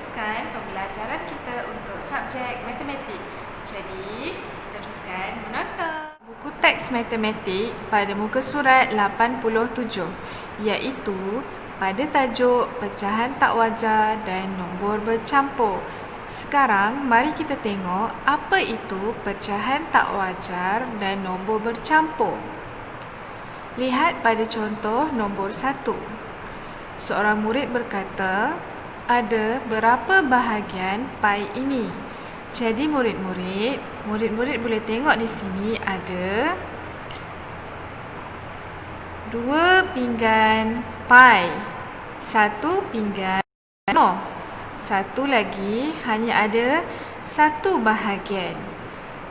meneruskan pembelajaran kita untuk subjek matematik. Jadi, teruskan menonton buku teks matematik pada muka surat 87, iaitu pada tajuk pecahan tak wajar dan nombor bercampur. Sekarang, mari kita tengok apa itu pecahan tak wajar dan nombor bercampur. Lihat pada contoh nombor 1. Seorang murid berkata, ada berapa bahagian pai ini? Jadi murid-murid boleh tengok di sini ada 2 pinggan pai, 1 pinggan penuh. Satu lagi hanya ada 1 bahagian.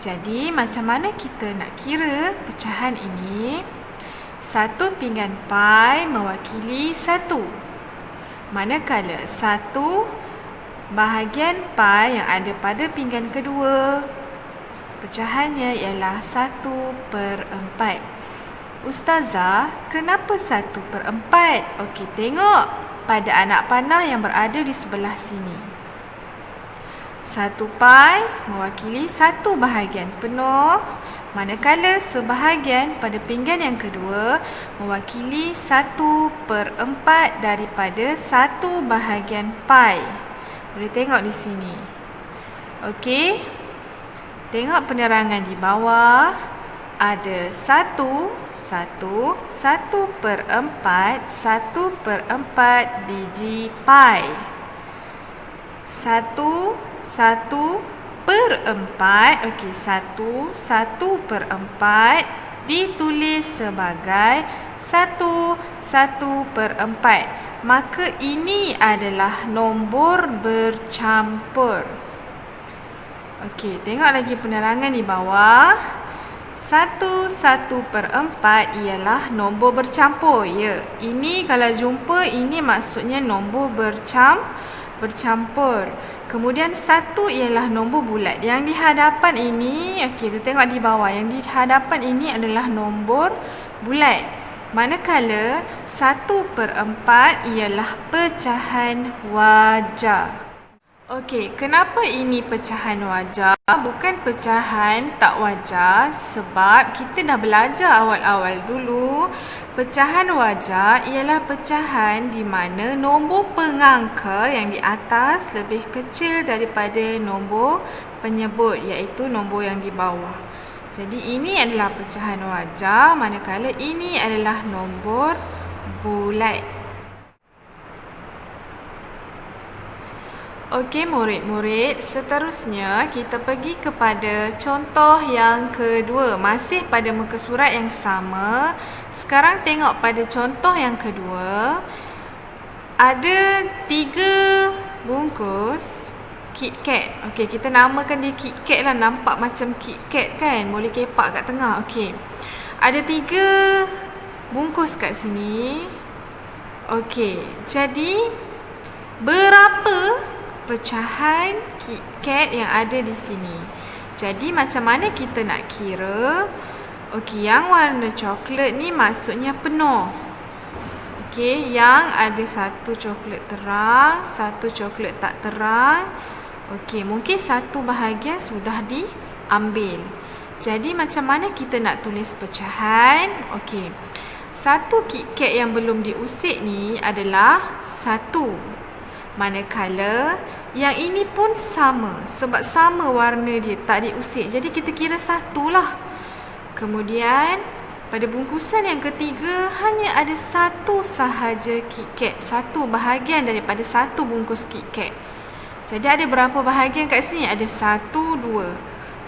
Jadi macam mana kita nak kira pecahan ini? 1 pinggan pai mewakili 1. Manakala 1 bahagian pai yang ada pada pinggan kedua, pecahannya ialah 1/4. Ustazah, kenapa 1/4? Okey, tengok pada anak panah yang berada di sebelah sini. 1 pai mewakili 1 bahagian penuh, manakala sebahagian pada pinggan yang kedua mewakili 1/4 daripada 1 bahagian pai. Boleh tengok di sini. Okey. Tengok penerangan di bawah. Ada 1/4 biji pai. 1/4. Okey, 1/4 ditulis sebagai 1/4. Maka ini adalah nombor bercampur. Okey, tengok lagi penerangan di bawah. 1/4 ialah nombor bercampur. Ya, ini kalau jumpa ini maksudnya nombor bercampur. Kemudian 1 ialah nombor bulat. Yang di hadapan ini, okey, kita tengok di bawah. Yang di hadapan ini adalah nombor bulat. Manakala 1/4 ialah pecahan wajar. Okey, kenapa ini pecahan wajar? Bukan pecahan tak wajar sebab kita dah belajar awal-awal dulu. Pecahan wajar ialah pecahan di mana nombor pengangka yang di atas lebih kecil daripada nombor penyebut, iaitu nombor yang di bawah. Jadi ini adalah pecahan wajar, manakala ini adalah nombor bulat. Okey murid-murid, seterusnya kita pergi kepada contoh yang kedua. Masih pada muka surat yang sama. Sekarang tengok pada contoh yang kedua. Ada 3 bungkus KitKat. Okey, kita namakan dia KitKat lah. Nampak macam KitKat kan? Boleh kepak kat tengah. Okey. Ada 3 bungkus kat sini. Okey, jadi berapa pecahan KitKat yang ada di sini? Jadi macam mana kita nak kira? Okey, yang warna coklat ni maksudnya penuh. Okey, yang ada 1 coklat terang, 1 coklat tak terang. Okey, mungkin 1 bahagian sudah diambil. Jadi macam mana kita nak tulis pecahan? Okey, 1 KitKat yang belum diusik ni adalah 1. Manakala yang ini pun sama, sebab sama warna dia, tak diusik. Jadi kita kira 1 lah. Kemudian pada bungkusan yang ketiga hanya ada 1 sahaja KitKat, 1 bahagian daripada 1 bungkus KitKat. Jadi ada berapa bahagian kat sini? Ada 1, 2.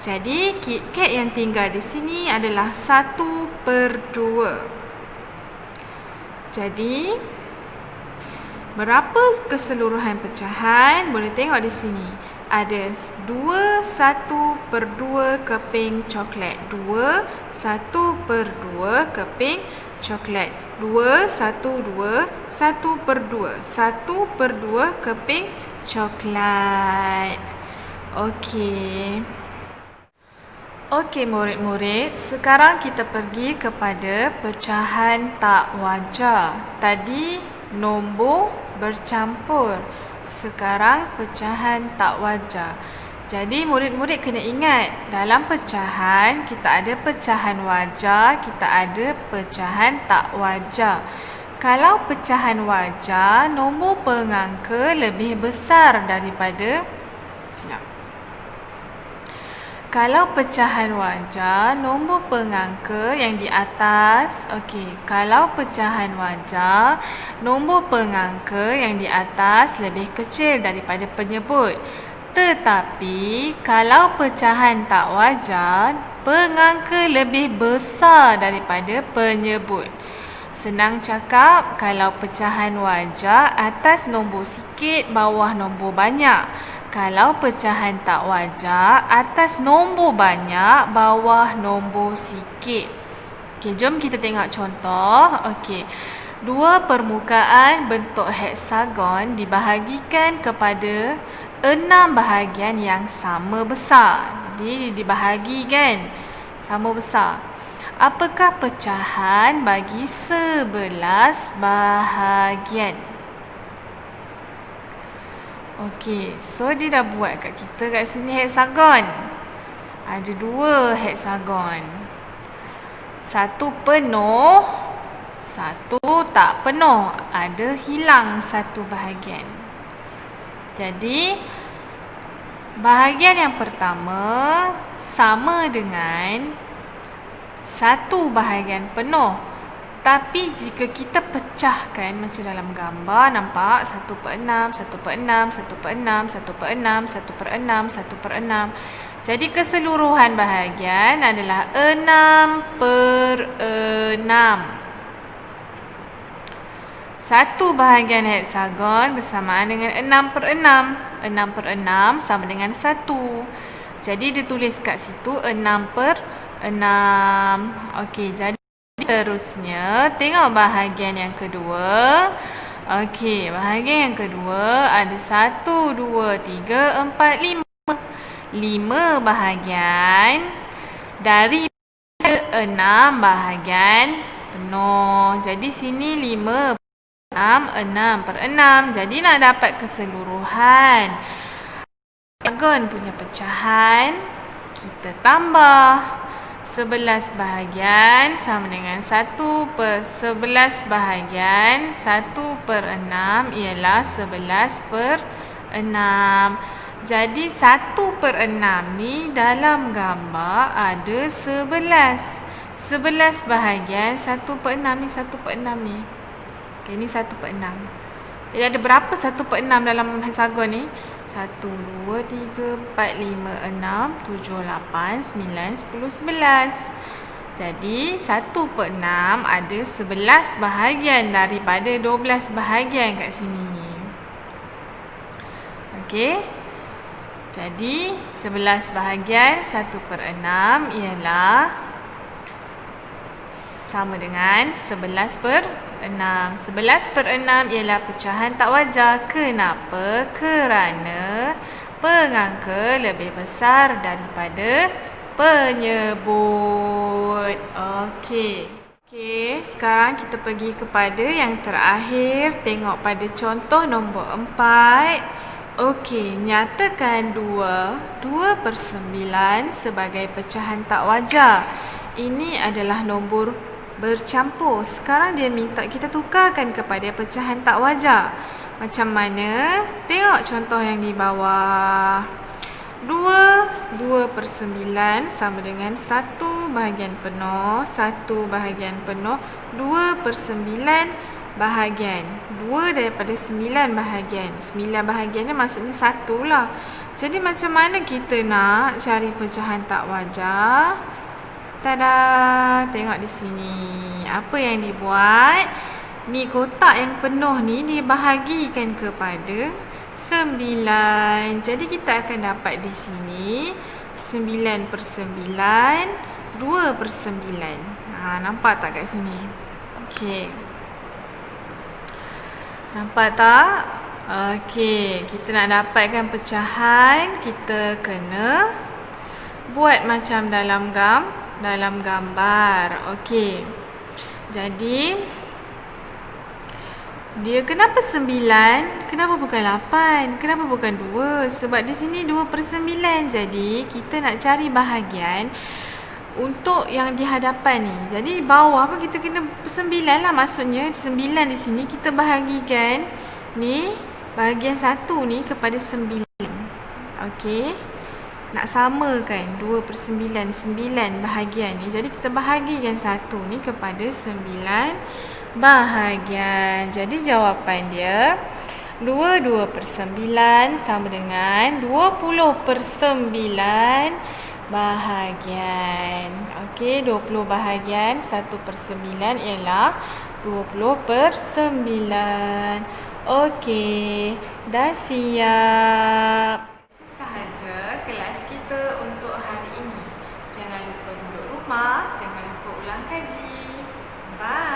Jadi KitKat yang tinggal di sini adalah 1/2. Jadi berapa keseluruhan pecahan? Boleh tengok di sini. Ada 2 1/2 keping coklat. 2 1/2 keping coklat. 2 1 2 1/2 1/2 keping coklat. Okey. Okey murid-murid, sekarang kita pergi kepada pecahan tak wajar. Tadi nombor bercampur. Sekarang pecahan tak wajar. Jadi murid-murid kena ingat, dalam pecahan kita ada pecahan wajar, kita ada pecahan tak wajar. Kalau pecahan wajar, nombor pengangka lebih besar daripada Kalau pecahan wajar, nombor pengangka yang di atas, kalau pecahan wajar, nombor pengangka yang di atas lebih kecil daripada penyebut. Tetapi, kalau pecahan tak wajar, pengangka lebih besar daripada penyebut. Senang cakap, kalau pecahan wajar, atas nombor sikit, bawah nombor banyak. Kalau pecahan tak wajar, atas nombor banyak, bawah nombor sikit. Jom kita tengok contoh. Dua permukaan bentuk heksagon dibahagikan kepada 6 bahagian yang sama besar. Jadi dibahagi kan, sama besar. Apakah pecahan bagi 11 bahagian? So dia dah buat kat kita kat sini heksagon. Ada 2 heksagon. Satu penuh, satu tak penuh. Ada hilang satu bahagian. Jadi bahagian yang pertama sama dengan satu bahagian penuh. Tapi jika kita pecahkan macam dalam gambar, nampak 1/6, 1/6, 1/6, 1/6, 1/6, 1/6. Jadi keseluruhan bahagian adalah 6/6. Satu bahagian heksagon bersamaan dengan 6/6. 6/6 sama dengan 1. Jadi ditulis kat situ 6/6. Jadi seterusnya tengok bahagian yang kedua. Bahagian yang kedua ada 1, 2, 3, 4, 5. 5 bahagian dari 6 bahagian penuh. Jadi sini 5 6/6. Jadi nak dapat keseluruhan heksagon punya pecahan, kita tambah 11 bahagian sama dengan 1/11 bahagian. 1/6 ialah 11/6. Jadi 1/6 ni dalam gambar ada 11. 11 bahagian 1/6 ni, 1/6 ni. Ini 1/6. Jadi ada berapa 1/6 dalam heksagon ni? 1, 2, 3, 4, 5, 6, 7, 8, 9, 10, 11. Jadi 1/6 ada 11 bahagian daripada 12 bahagian kat sini. Jadi 11 bahagian 1/6 ialah sama dengan 11/6. 11/6 ialah pecahan tak wajar. Kenapa? Kerana pengangka lebih besar daripada penyebut. Sekarang kita pergi kepada yang terakhir. Tengok pada contoh nombor 4. Nyatakan 2/9 sebagai pecahan tak wajar. Ini adalah nombor bercampur. Sekarang dia minta kita tukarkan kepada pecahan tak wajar. Macam mana? Tengok contoh yang di bawah. 2/9 sama dengan 1 bahagian penuh, 1 bahagian penuh, 2/9 bahagian. 2 daripada 9 bahagian. 9 bahagian ni maksudnya 1 lah. Jadi macam mana kita nak cari pecahan tak wajar? Tada! Tengok di sini. Apa yang dibuat? Ni kotak yang penuh ni dibahagikan kepada 9. Jadi kita akan dapat di sini 9/9, 2/9. Nampak tak kat sini? Nampak tak? Kita nak dapatkan pecahan, kita kena buat macam dalam gambar. Jadi Dia kenapa 9? Kenapa bukan 8? Kenapa bukan 2? Sebab di sini 2/9. Jadi, kita nak cari bahagian untuk yang di hadapan ni. Jadi, di bawah pun kita kena 9 lah. Maksudnya, 9 di sini kita bahagikan ni, bahagian 1 ni kepada 9. Okey. Nak samakan 2/9, 9 bahagian ni. Jadi, kita bahagikan 1 ni kepada 9 bahagian. Jadi jawapan dia 22/9 sama dengan 20/9 bahagian. Okey, 20 bahagian 1/9 ialah 20/9. Okey, dah siap. Itu sahaja kelas kita untuk hari ini. Jangan lupa duduk rumah, jangan lupa ulang kaji. Bye.